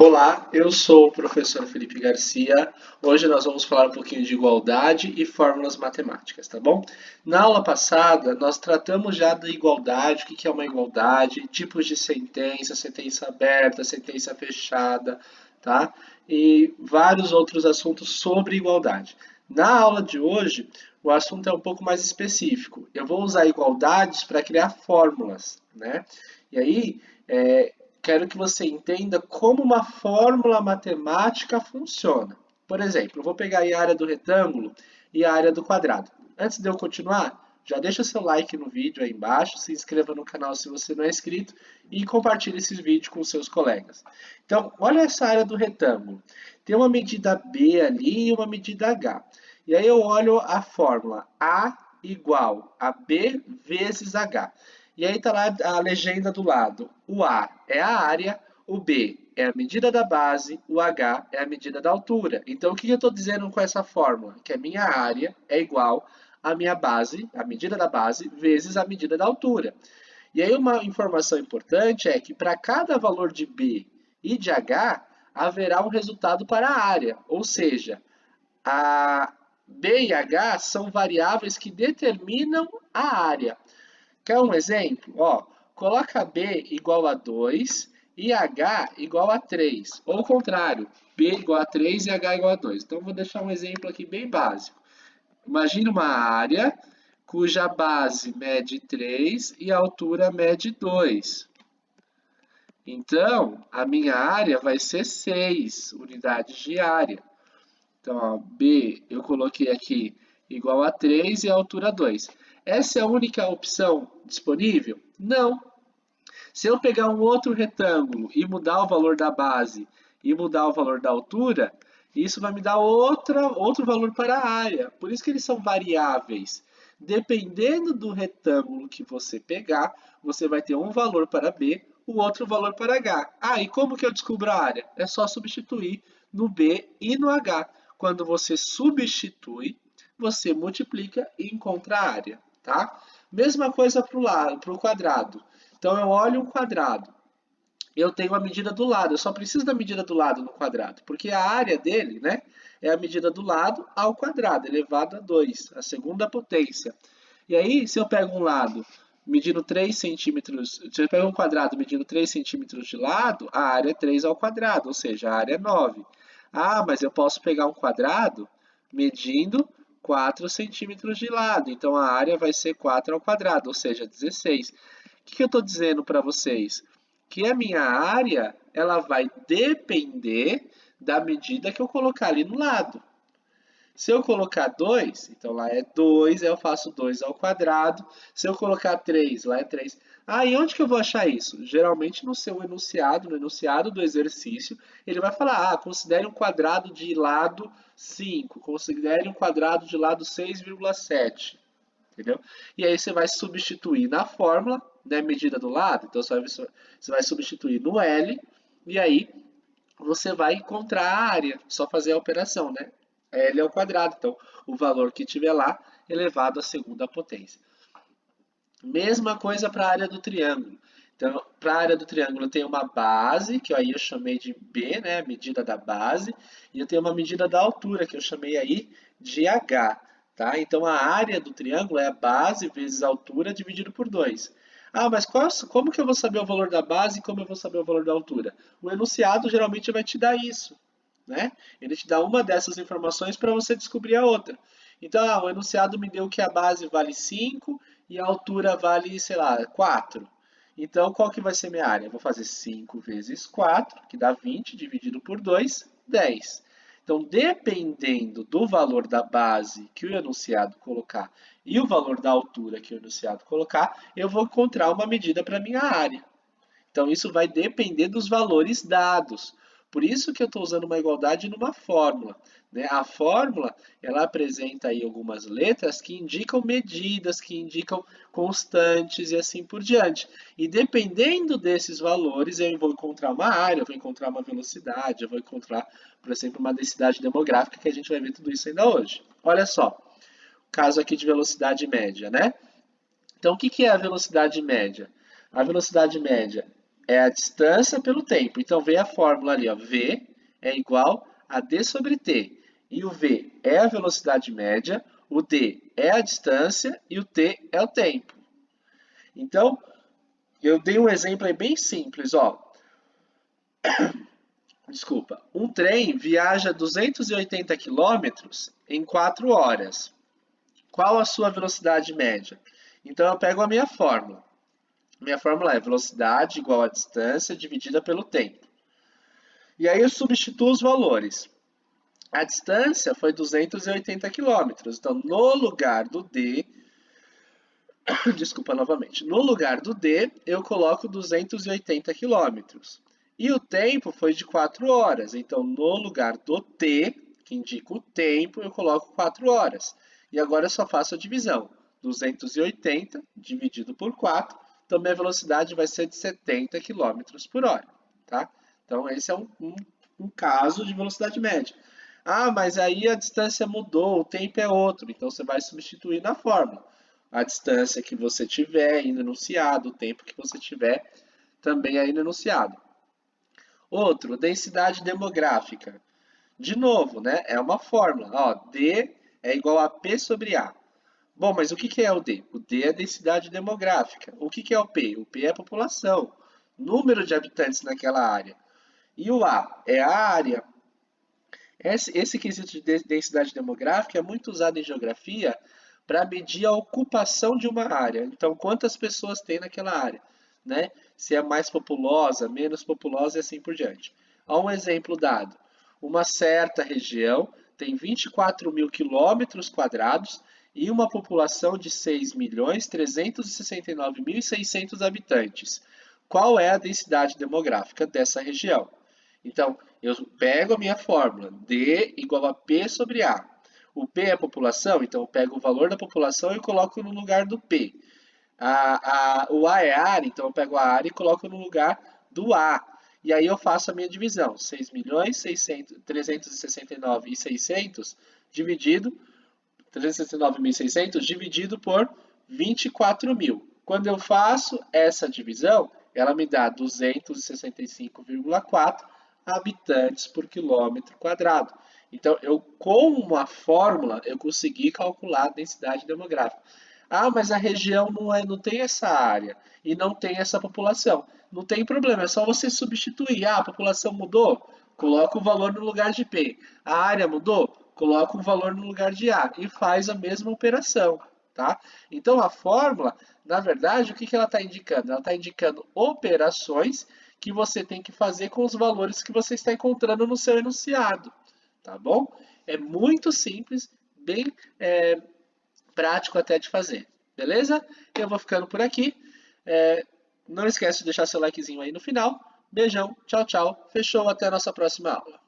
Olá, eu sou o professor Felipe Garcia. Hoje nós vamos falar um pouquinho de igualdade e fórmulas matemáticas, tá bom? Na aula passada, nós tratamos já da igualdade, o que é uma igualdade, tipos de sentença, sentença aberta, sentença fechada, tá? E vários outros assuntos sobre igualdade. Na aula de hoje, o assunto é um pouco mais específico. Eu vou usar igualdades para criar fórmulas, né? E aí, quero que você entenda como uma fórmula matemática funciona. Por exemplo, eu vou pegar aí a área do retângulo e a área do quadrado. Antes de eu continuar, já deixa seu like no vídeo aí embaixo, se inscreva no canal se você não é inscrito e compartilhe esse vídeo com seus colegas. Então, olha essa área do retângulo. Tem uma medida B ali e uma medida H. E aí eu olho a fórmula A igual a B vezes H. E aí está lá a legenda do lado. O A é a área, o B é a medida da base, o H é a medida da altura. Então, o que eu estou dizendo com essa fórmula? Que a minha área é igual à minha base, a medida da base, vezes a medida da altura. E aí uma informação importante é que para cada valor de B e de H, haverá um resultado para a área. Ou seja, a B e H são variáveis que determinam a área. Quer um exemplo? Ó, coloca B igual a 2 e H igual a 3. Ou o contrário, B igual a 3 e H igual a 2. Então, vou deixar um exemplo aqui bem básico. Imagine uma área cuja base mede 3 e a altura mede 2. Então, a minha área vai ser 6 unidades de área. Então, ó, B eu coloquei aqui igual a 3 e a altura 2. Essa é a única opção disponível? Não. Se eu pegar um outro retângulo e mudar o valor da base e mudar o valor da altura, isso vai me dar outro valor para a área. Por isso que eles são variáveis. Dependendo do retângulo que você pegar, você vai ter um valor para B, o outro valor para H. Ah, e como que eu descubro a área? É só substituir no B e no H. Quando você substitui, você multiplica e encontra a área, tá? Mesma coisa para o lado, para o quadrado. Então eu olho um quadrado, eu tenho a medida do lado, eu só preciso da medida do lado no quadrado, porque a área dele, né, é a medida do lado ao quadrado, elevado a 2, a segunda potência. E aí, se eu pego um lado medindo 3 centímetros, se eu pego um quadrado medindo 3 centímetros de lado, a área é 3 ao quadrado, ou seja, a área é 9. Ah, mas eu posso pegar um quadrado medindo 4 centímetros de lado, então a área vai ser 4 ao quadrado, ou seja, 16. O que eu estou dizendo para vocês? Que a minha área ela vai depender da medida que eu colocar ali no lado. Se eu colocar 2, então lá é 2, eu faço 2 ao quadrado. Se eu colocar 3, lá é 3. Ah, e onde que eu vou achar isso? Geralmente no seu enunciado, no enunciado do exercício, ele vai falar, considere um quadrado de lado 5, considere um quadrado de lado 6,7. Entendeu? E aí você vai substituir na fórmula, né, medida do lado, então você vai substituir no L, e aí você vai encontrar a área, só fazer a operação, né? L ao quadrado, então o valor que tiver lá elevado à segunda potência. Mesma coisa para a área do triângulo. Então, para a área do triângulo eu tenho uma base, que aí eu chamei de B, né, medida da base, e eu tenho uma medida da altura, que eu chamei aí de H. Tá? Então, a área do triângulo é a base vezes a altura dividido por 2. Ah, mas como que eu vou saber o valor da base e como eu vou saber o valor da altura? O enunciado geralmente vai te dar isso. Né? Ele te dá uma dessas informações para você descobrir a outra. Então, o enunciado me deu que a base vale 5 e a altura vale, sei lá, 4. Então, qual que vai ser minha área? Eu vou fazer 5 vezes 4, que dá 20, dividido por 2, 10. Então, dependendo do valor da base que o enunciado colocar e o valor da altura que o enunciado colocar, eu vou encontrar uma medida para a minha área. Então, isso vai depender dos valores dados. Por isso que eu estou usando uma igualdade numa fórmula. Né? A fórmula ela apresenta aí algumas letras que indicam medidas, que indicam constantes e assim por diante. E dependendo desses valores, eu vou encontrar uma área, eu vou encontrar uma velocidade, eu vou encontrar, por exemplo, uma densidade demográfica, que a gente vai ver tudo isso ainda hoje. Olha só, caso aqui de velocidade média, né? Então, o que é a velocidade média? A velocidade média é a distância pelo tempo. Então, vem a fórmula ali, ó, V é igual a D sobre T. E o V é a velocidade média, o D é a distância e o T é o tempo. Então, eu dei um exemplo aí bem simples, ó. Desculpa. Um trem viaja 280 quilômetros em 4 horas. Qual a sua velocidade média? Então, eu pego a minha fórmula. Minha fórmula é velocidade igual a distância dividida pelo tempo. E aí eu substituo os valores. A distância foi 280 quilômetros. Então, no lugar do D, desculpa novamente, no lugar do D, eu coloco 280 quilômetros. E o tempo foi de 4 horas. Então, no lugar do T, que indica o tempo, eu coloco 4 horas. E agora eu só faço a divisão. 280 dividido por 4, então minha velocidade vai ser de 70 km por hora. Tá? Então, esse é um caso de velocidade média. Ah, mas aí a distância mudou, o tempo é outro. Então, você vai substituir na fórmula. A distância que você tiver aí no enunciado, o tempo que você tiver também aí no enunciado. Outro, densidade demográfica. De novo, né? É uma fórmula. Ó, D é igual a P sobre A. Bom, mas o que é o D? O D é a densidade demográfica. O que é o P? O P é a população, número de habitantes naquela área. E o A é a área. Esse quesito de densidade demográfica é muito usado em geografia para medir a ocupação de uma área. Então, quantas pessoas tem naquela área, né? Se é mais populosa, menos populosa e assim por diante. Há um exemplo dado. Uma certa região tem 24 mil quilômetros quadrados e uma população de 6.369.600 habitantes. Qual é a densidade demográfica dessa região? Então, eu pego a minha fórmula, D igual a P sobre A. O P é a população, então eu pego o valor da população e coloco no lugar do P. O A é a área, então eu pego a área e coloco no lugar do A. E aí eu faço a minha divisão, 6.369.600 dividido 369.600 dividido por 24 mil. Quando eu faço essa divisão, ela me dá 265,4 habitantes por quilômetro quadrado. Então, com uma fórmula, eu consegui calcular a densidade demográfica. Ah, mas a região não tem essa área e não tem essa população. Não tem problema, é só você substituir. Ah, a população mudou? Coloca o valor no lugar de P. A área mudou? Coloca o valor no lugar de A e faz a mesma operação. Tá? Então, a fórmula, na verdade, o que ela está indicando? Ela está indicando operações que você tem que fazer com os valores que você está encontrando no seu enunciado. Tá bom? É muito simples, bem prático até de fazer. Beleza? Eu vou ficando por aqui. Não esquece de deixar seu likezinho aí no final. Beijão, tchau, tchau. Fechou, até a nossa próxima aula.